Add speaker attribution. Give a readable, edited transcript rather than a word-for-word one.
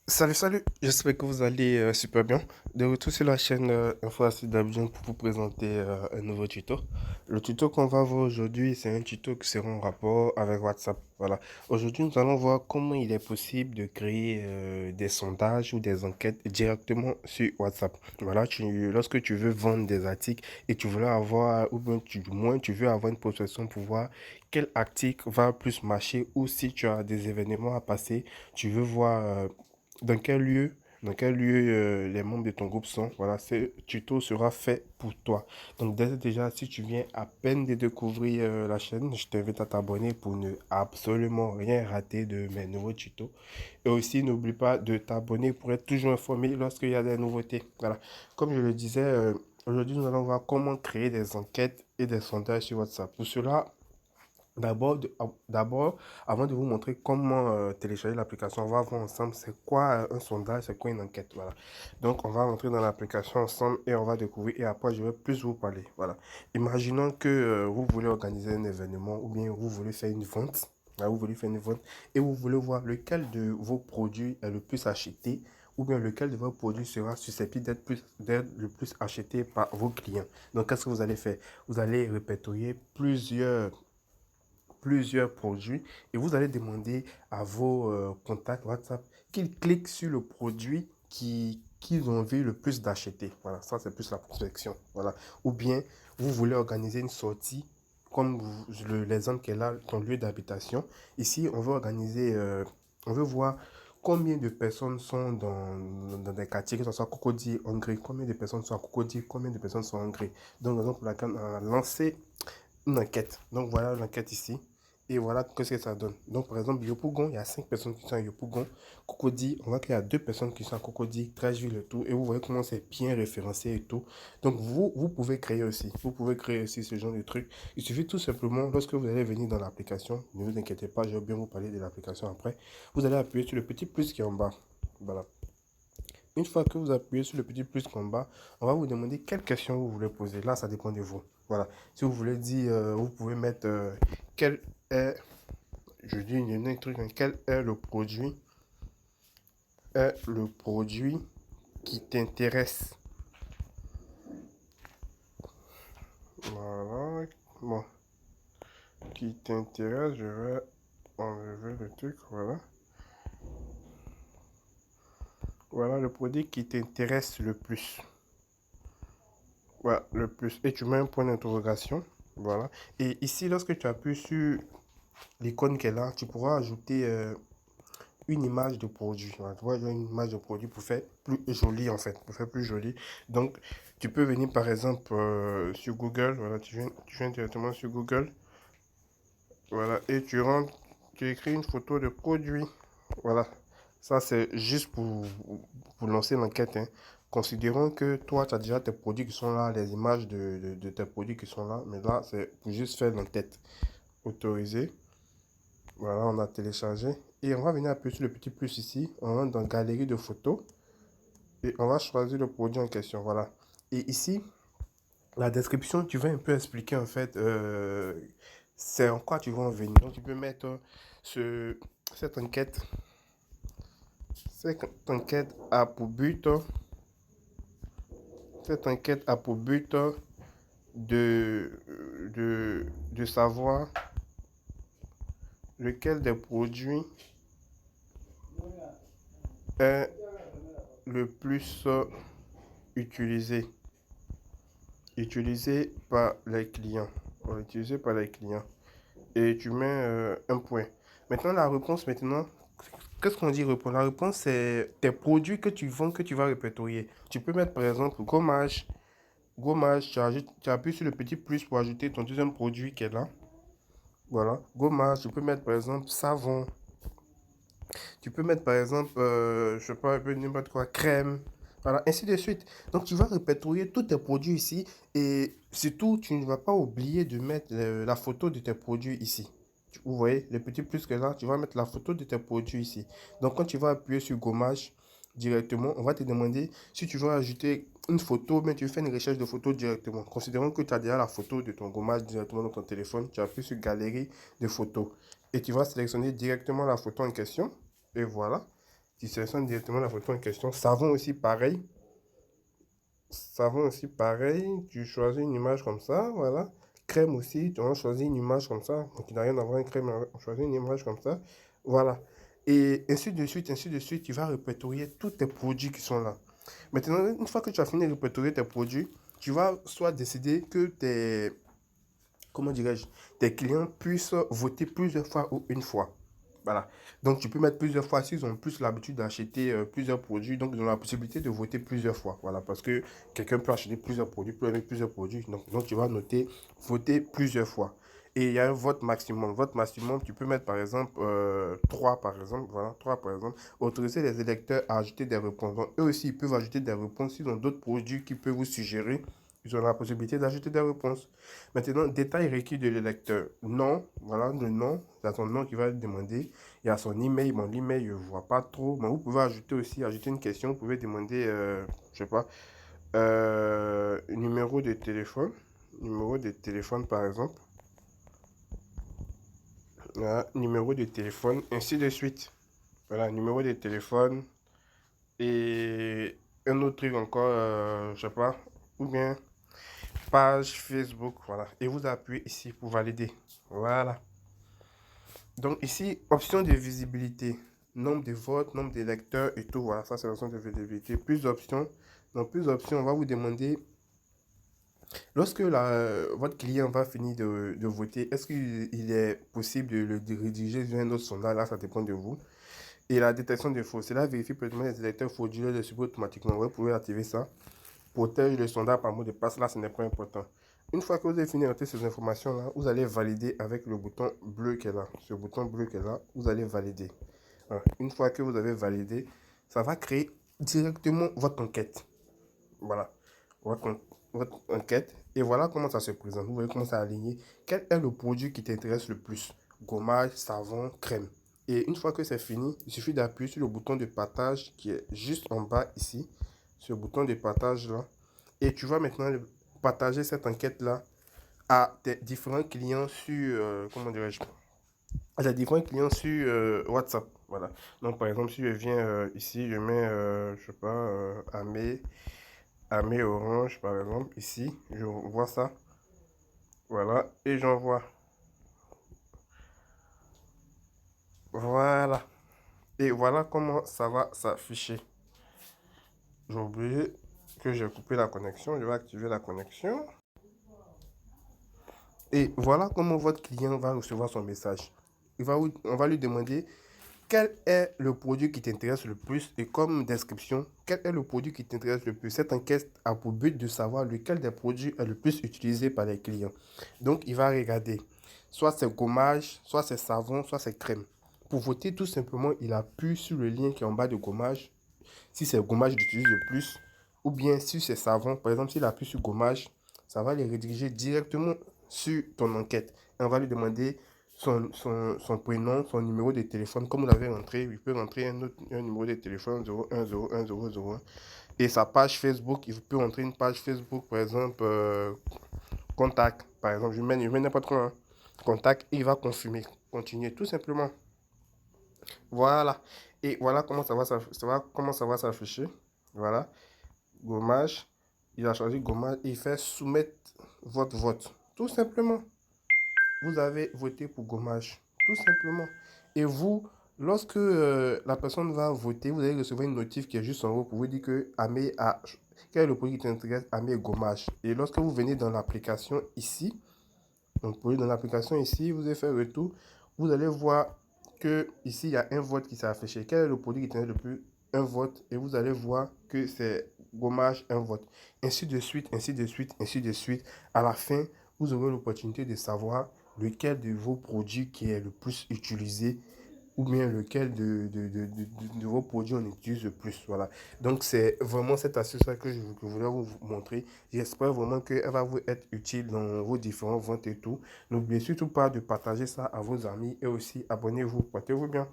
Speaker 1: Salut, salut, j'espère que vous allez super bien. De retour sur la chaîne Info Acide d'Abidjan pour vous présenter un nouveau tuto. Le tuto qu'on va voir aujourd'hui, c'est un tuto qui sera en rapport avec WhatsApp. Voilà. Aujourd'hui, nous allons voir comment il est possible de créer des sondages ou des enquêtes directement sur WhatsApp. Voilà, lorsque tu veux vendre des articles et tu veux avoir, ou bien du moins tu veux avoir une prospection pour voir quel article va plus marcher ou si tu as des événements à passer, tu veux voir dans quel lieu les membres de ton groupe sont. Voilà, ce tuto sera fait pour toi. Donc, déjà, si tu viens à peine de découvrir la chaîne, je t'invite à t'abonner pour ne absolument rien rater de mes nouveaux tutos. Et aussi, n'oublie pas de t'abonner pour être toujours informé lorsqu'il y a des nouveautés. Voilà. Comme je le disais, aujourd'hui, nous allons voir comment créer des enquêtes et des sondages sur WhatsApp. Pour cela, d'abord, avant de vous montrer comment télécharger l'application, on va voir ensemble c'est quoi un sondage, c'est quoi une enquête. Voilà. Donc, on va rentrer dans l'application ensemble et on va découvrir. Et après, je vais plus vous parler. Voilà. Imaginons que vous voulez organiser un événement ou bien vous voulez faire une vente. Là, vous voulez faire une vente et vous voulez voir lequel de vos produits est le plus acheté ou bien lequel de vos produits sera susceptible d'être le plus acheté par vos clients. Donc, qu'est-ce que vous allez faire? Vous allez répertorier plusieurs produits et vous allez demander à vos contacts WhatsApp qu'ils cliquent sur le produit qu'ils ont envie le plus d'acheter. Voilà, ça c'est plus la prospection. Voilà. Ou bien vous voulez organiser une sortie comme l'exemple qu'est là, ton lieu d'habitation. Ici, on veut organiser, on veut voir combien de personnes sont dans des quartiers, que ce soit Cocody, Hongrie, combien de personnes sont à Cocody, combien de personnes sont en Hongrie. Donc, raison pour laquelle on a lancé une enquête. Donc voilà l'enquête ici. Et voilà ce que ça donne. Donc par exemple, Yopougon, il y a 5 personnes qui sont à Yopougon. Cocody, on voit qu'il y a 2 personnes qui sont à Cocody, Trashville et tout. Et vous voyez comment c'est bien référencé et tout. Donc vous pouvez créer aussi. Vous pouvez créer aussi ce genre de truc. Il suffit tout simplement, lorsque vous allez venir dans l'application, ne vous inquiétez pas, je vais bien vous parler de l'application après. Vous allez appuyer sur le petit plus qui est en bas. Voilà. Une fois que vous appuyez sur le petit plus en bas, on va vous demander quelle question vous voulez poser. Là, ça dépend de vous. Voilà. Si vous voulez dire, vous pouvez mettre quel est, je dis un truc, hein, quel est le produit qui t'intéresse. Voilà. Bon, qui t'intéresse, je vais enlever le truc. Voilà. Voilà le produit qui t'intéresse le plus. Voilà, le plus. Et tu mets un point d'interrogation. Voilà. Et ici, lorsque tu appuies sur l'icône qui est là, tu pourras ajouter une image de produit. Voilà, tu vois, une image de produit pour faire plus joli en fait, pour faire plus joli. Donc, tu peux venir par exemple sur Google. Voilà, tu viens directement sur Google. Voilà, et tu rentres, tu écris une photo de produit. Voilà, ça c'est juste pour lancer l'enquête, hein. Considérons que toi, tu as déjà tes produits qui sont là, les images de tes produits qui sont là, mais là, c'est pour juste faire l'enquête. Autoriser. Voilà, on a téléchargé. Et on va venir appuyer sur le petit plus ici. On rentre dans Galerie de photos. Et on va choisir le produit en question. Voilà. Et ici, la description, tu vas un peu expliquer en fait c'est en quoi tu vas en venir. Donc, tu peux mettre ce, cette enquête. Cette enquête a pour but, cette enquête a pour but de savoir lequel des produits est le plus utilisé. Utilisé par les clients. Utilisé par les clients. Et tu mets un point. Maintenant, la réponse, maintenant, qu'est-ce qu'on dit réponse? La réponse, c'est tes produits que tu vends, que tu vas répertorier. Tu peux mettre, par exemple, gommage. Gommage, tu appuies sur le petit plus pour ajouter ton deuxième produit qui est là. Voilà. Gommage, tu peux mettre, par exemple, savon. Tu peux mettre par exemple, je sais pas, un peu n'importe quoi, crème, voilà, ainsi de suite. Donc tu vas répertorier tous tes produits ici et surtout, tu ne vas pas oublier de mettre la photo de tes produits ici. Vous voyez, le petit plus que là, tu vas mettre la photo de tes produits ici. Donc quand tu vas appuyer sur gommage directement, on va te demander si tu veux ajouter une photo, mais tu fais une recherche de photo directement. Considérons que tu as déjà la photo de ton gommage directement dans ton téléphone, tu appuies sur galerie de photos et tu vas sélectionner directement la photo en question. Et voilà. Tu sélectionnes directement la photo en question. Savon aussi, pareil. Savon aussi, pareil. Tu choisis une image comme ça, voilà. Crème aussi, tu vas choisir une image comme ça. Donc, il n'a rien à voir avec crème, on choisit une image comme ça. Voilà. Et ainsi de suite, tu vas répertorier tous tes produits qui sont là. Maintenant, une fois que tu as fini de répertorier tes produits, tu vas soit décider que tes, comment dirais-je, tes clients puissent voter plusieurs fois ou une fois. Voilà. Donc, tu peux mettre plusieurs fois s'ils ont plus l'habitude d'acheter plusieurs produits. Donc, ils ont la possibilité de voter plusieurs fois. Voilà. Parce que quelqu'un peut acheter plusieurs produits, peut aimer plusieurs produits. Donc, tu vas noter voter plusieurs fois. Et il y a un vote maximum. Vote maximum, tu peux mettre par exemple 3 par exemple. Voilà, 3 par exemple. Autoriser les électeurs à ajouter des réponses. Donc, eux aussi, ils peuvent ajouter des réponses s'ils ont d'autres produits qui peuvent vous suggérer. Ils ont la possibilité d'ajouter des réponses. Maintenant, détail requis de l'électeur. Non, voilà, le nom, c'est son nom qui va demander. Il y a son email. Mon email, je ne vois pas trop. Mais vous pouvez ajouter aussi, ajouter une question. Vous pouvez demander, je sais pas, numéro de téléphone. Numéro de téléphone, par exemple. Voilà, numéro de téléphone, ainsi de suite. Voilà, numéro de téléphone. Et un autre truc encore, je sais pas. Ou bien page Facebook, voilà. Et vous appuyez ici pour valider. Voilà. Donc ici, option de visibilité. Nombre de votes, nombre de lecteurs et tout. Voilà, ça c'est l'option de visibilité. Plus d'options. Dans plus d'options, on va vous demander, lorsque votre client va finir de voter, est-ce qu'il est possible de le rediriger vers un autre sondage? Là, ça dépend de vous. Et la détection des faux. Cela vérifie peut-être les électeurs frauduleux de support automatiquement. Vous pouvez activer ça. Protège le sondage par mot de passe. Là, ce n'est pas important. Une fois que vous avez fini de noter ces informations-là, vous allez valider avec le bouton bleu qui est là. Ce bouton bleu qui est là, vous allez valider. Voilà. Une fois que vous avez validé, ça va créer directement votre enquête. Voilà. Votre, votre enquête. Et voilà comment ça se présente. Vous voyez comment ça est aligné. Quel est le produit qui t'intéresse le plus? Gommage, savon, crème. Et une fois que c'est fini, il suffit d'appuyer sur le bouton de partage qui est juste en bas ici. Ce bouton de partage là. Et tu vas maintenant partager cette enquête-là à tes différents clients sur, comment dirais-je, à tes différents clients sur WhatsApp. Voilà. Donc, par exemple, si je viens ici, je mets, je sais pas, Amé Orange, par exemple, ici, je vois ça. Voilà. Et j'envoie. Voilà. Et voilà comment ça va s'afficher. J'ai oublié que j'ai coupé la connexion. Je vais activer la connexion. Et voilà comment votre client va recevoir son message. On va lui demander quel est le produit qui t'intéresse le plus et comme description, quel est le produit qui t'intéresse le plus. Cette enquête a pour but de savoir lequel des produits est le plus utilisé par les clients. Donc, il va regarder soit c'est gommage, soit c'est savon, soit c'est crème. Pour voter, tout simplement, il appuie sur le lien qui est en bas de gommage. Si c'est gommage, il utilise le plus. Ou bien si c'est savon, par exemple, s'il appuie sur gommage, ça va les rediriger directement sur ton enquête. Et on va lui demander son prénom, son numéro de téléphone. Comme vous l'avez rentré, il peut rentrer un numéro de téléphone 01010001. Et sa page Facebook, il peut rentrer une page Facebook, par exemple, contact. Par exemple, je mets n'importe quoi. Hein. Contact, et il va confirmer. Continuer, tout simplement. Voilà. Et voilà comment comment ça va s'afficher. Voilà. Gommage. Il a choisi gommage et il fait soumettre votre vote. Tout simplement. Vous avez voté pour gommage. Tout simplement. Et vous, lorsque la personne va voter, vous allez recevoir une notif qui est juste en haut pour vous dire que Amé a. Quel est le produit qui t'intéresse? Amé gommage. Et lorsque vous venez dans l'application ici, donc pour aller dans l'application ici, vous allez faire retour. Vous allez voir que ici il y a un vote qui s'est affiché. Quel est le produit qui t'intéresse le plus? Un vote. Et vous allez voir que c'est gommage, un vote. Ainsi de suite, ainsi de suite, ainsi de suite. À la fin, vous aurez l'opportunité de savoir lequel de vos produits qui est le plus utilisé ou bien lequel de vos produits on utilise le plus. Voilà. Donc, c'est vraiment cette astuce-là que je voulais vous montrer. J'espère vraiment qu'elle va vous être utile dans vos différentes ventes et tout. N'oubliez surtout pas de partager ça à vos amis et aussi abonnez-vous. Portez-vous bien.